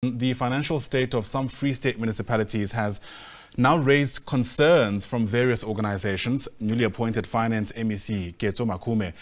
The financial state of some Free State municipalities has now raised concerns from various organizations. Newly appointed Finance MEC Ketso Makume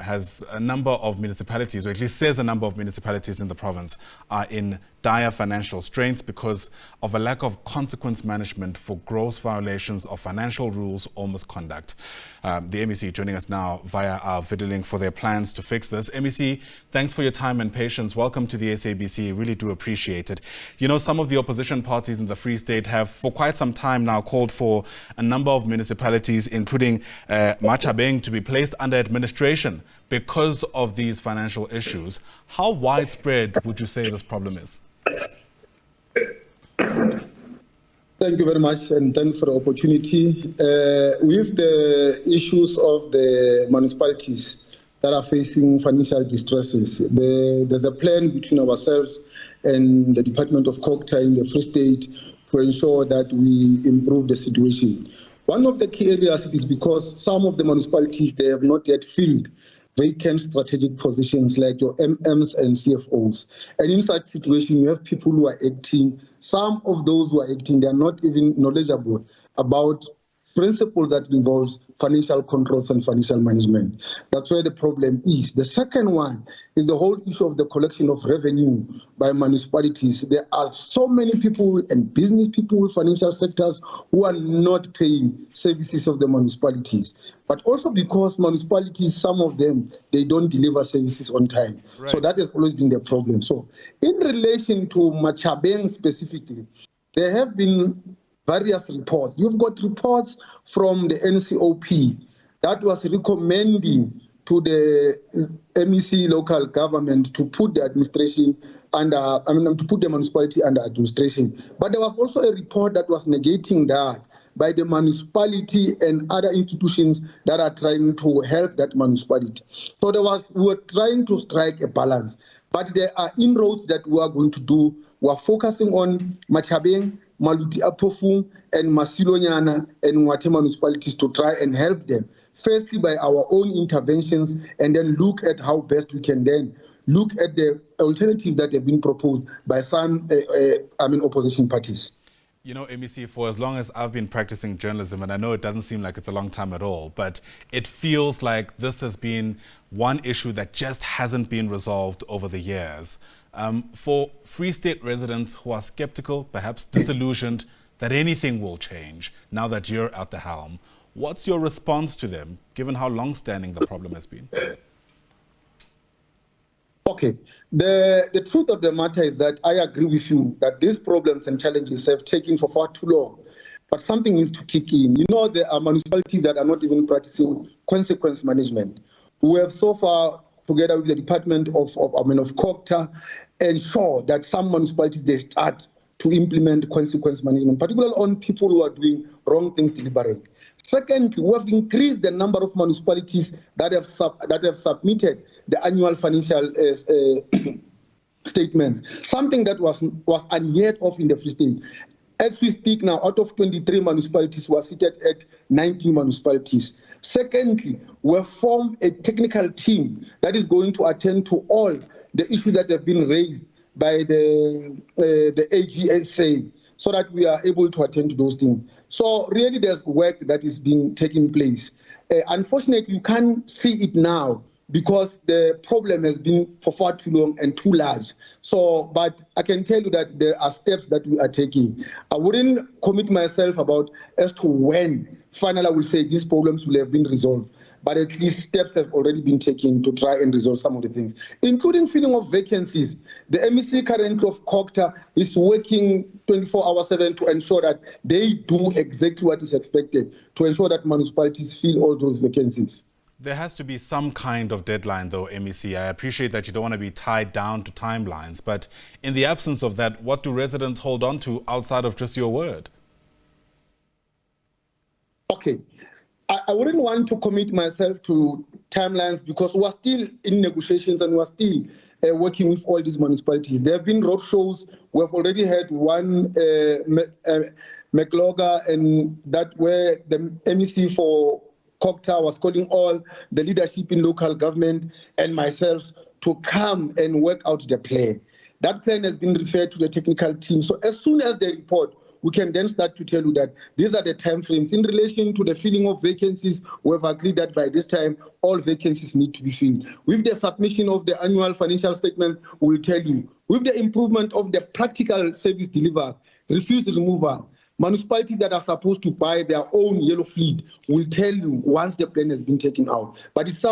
has a number of municipalities, or at least says a number of municipalities in the province are in dire financial straits because of a lack of consequence management for gross violations of financial rules or misconduct. The MEC joining us now via our video link for their plans to fix this. MEC, thanks for your time and patience. Welcome to the SABC. Really do appreciate it. You know, some of the opposition parties in the Free State have for quite some time now called for a number of municipalities, including Machabeng, to be placed under administration because of these financial issues. How widespread would you say this problem is? Thank you very much, and thanks for the opportunity. With the issues of the municipalities that are facing financial distresses, there's a plan between ourselves and the Department of COGTA in the Free State to ensure that we improve the situation. One of the key areas is because some of the municipalities, they have not yet filled vacant strategic positions like your MMs and CFOs. And in such situation, you have people who are acting. Some of those who are acting, they are not even knowledgeable about principles that involves financial controls and financial management. That's where the problem is. The second one is the whole issue of the collection of revenue by municipalities. There are so many people and business people with financial sectors who are not paying services of the municipalities. But also because municipalities, some of them, they don't deliver services on time. Right. So that has always been the problem. So in relation to Machabeng specifically, there have been various reports. You've got reports from the NCOP that was recommending to the MEC local government to put the administration under, to put the municipality under administration. But there was also a report that was negating that by the municipality and other institutions that are trying to help that municipality. So we were trying to strike a balance. But there are inroads that we are going to do. We are focusing on Machabeng, Maluti Apofu, and Masilonyana and Mwate municipalities to try and help them. Firstly, by our own interventions, and then look at how best we can then look at the alternative that have been proposed by some opposition parties. You know, MEC, for as long as I've been practicing journalism, and I know it doesn't seem like it's a long time at all, but it feels like this has been one issue that just hasn't been resolved over the years. For Free State residents who are skeptical, perhaps disillusioned that anything will change now that you're at the helm, what's your response to them, given how long-standing the problem has been? Okay, the truth of the matter is that I agree with you that these problems and challenges have taken for far too long, but something needs to kick in. You know, there are municipalities that are not even practicing consequence management. We have so far, together with the Department of COGTA, ensure that some municipalities, they start to implement consequence management, particularly on people who are doing wrong things deliberately. Secondly, we have increased the number of municipalities that have submitted the annual financial statements, something that was unheard of in the Free State. As we speak now, out of 23 municipalities, we are seated at 19 municipalities. Secondly, we have formed a technical team that is going to attend to all the issues that have been raised by the AGSA, so that we are able to attend to those things. So really there's work that is being taking place. Unfortunately, you can't see it now because the problem has been for far too long and too large. So, but I can tell you that there are steps that we are taking. I wouldn't commit myself about as to when finally I will say these problems will have been resolved. But at least steps have already been taken to try and resolve some of the things, including filling of vacancies. The MEC currently of COGTA is working 24/7 to ensure that they do exactly what is expected, to ensure that municipalities fill all those vacancies. There has to be some kind of deadline, though, MEC. I appreciate that you don't want to be tied down to timelines, but in the absence of that, what do residents hold on to outside of just your word? Okay. I wouldn't want to commit myself to timelines because we are still in negotiations and we are still working with all these municipalities. There have been roadshows. We have already had one McLogger, and that where the MEC for COGTA was calling all the leadership in local government and myself to come and work out the plan. That plan has been referred to the technical team. So as soon as they report, we can then start to tell you that these are the timeframes. In relation to the filling of vacancies, we have agreed that by this time, all vacancies need to be filled. With the submission of the annual financial statement, we'll tell you. With the improvement of the practical service delivery, refuse removal, municipalities that are supposed to buy their own yellow fleet will tell you once the plan has been taken out. But it's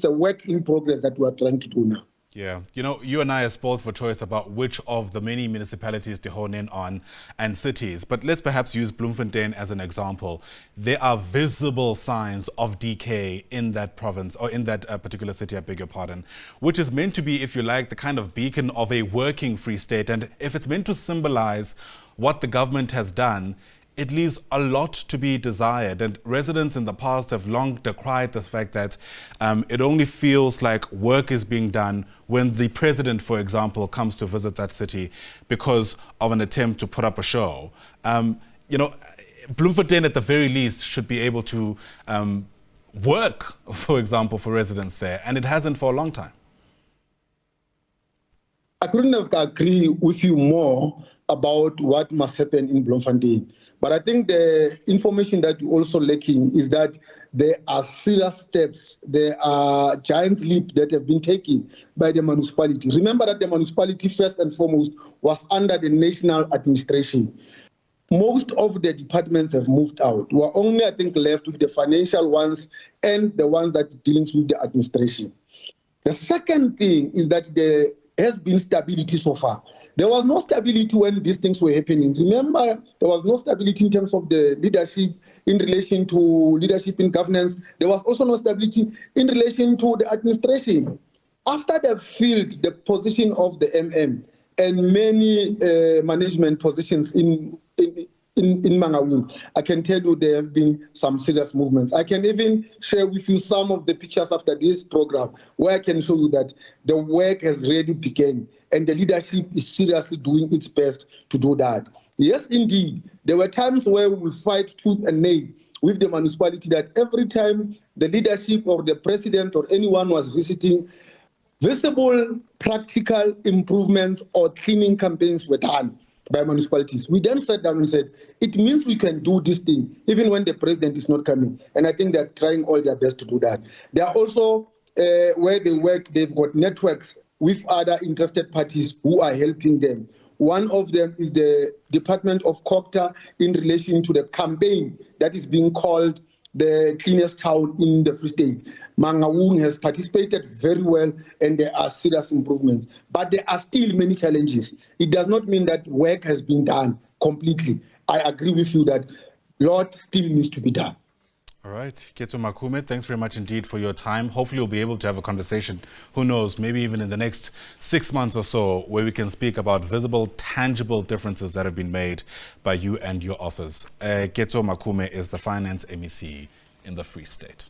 a work in progress that we are trying to do now. Yeah, you know, you and I are spoiled for choice about which of the many municipalities to hone in on and cities. But let's perhaps use Bloemfontein as an example. There are visible signs of decay in that province, or in that particular city, I beg your pardon, which is meant to be, if you like, the kind of beacon of a working Free State. And if it's meant to symbolize what the government has done, it leaves a lot to be desired. And residents in the past have long decried the fact that it only feels like work is being done when the president, for example, comes to visit that city because of an attempt to put up a show. You know, Bloemfontein at the very least should be able to work, for example, for residents there, and it hasn't for a long time. I couldn't have agreed with you more about what must happen in Bloemfontein. But I think the information that you're also lacking is that there are serious steps, there are giant leaps that have been taken by the municipality. Remember that the municipality, first and foremost, was under the national administration. Most of the departments have moved out. We're only, I think, left with the financial ones and the ones that deals with the administration. The second thing is that there has been stability so far. There was no stability when these things were happening. Remember, there was no stability in terms of the leadership in relation to leadership in governance. There was also no stability in relation to the administration. After they filled the position of the MM and many management positions in Mangaung, I can tell you there have been some serious movements. I can even share with you some of the pictures after this program where I can show you that the work has really begun and the leadership is seriously doing its best to do that. Yes, indeed, there were times where we fight tooth and nail with the municipality that every time the leadership or the president or anyone was visiting, visible, practical improvements or cleaning campaigns were done by municipalities. We then sat down and said, it means we can do this thing even when the president is not coming. And I think they're trying all their best to do that. They are also, where they work, they've got networks with other interested parties who are helping them. One of them is the Department of Copter in relation to the campaign that is being called the cleanest town in the Free State. Mangaung has participated very well and there are serious improvements. But there are still many challenges. It does not mean that work has been done completely. I agree with you that a lot still needs to be done. All right. Ketso Makume, thanks very much indeed for your time. Hopefully we'll be able to have a conversation, who knows, maybe even in the next 6 months or so, where we can speak about visible, tangible differences that have been made by you and your office. Ketso Makume is the Finance MEC in the Free State.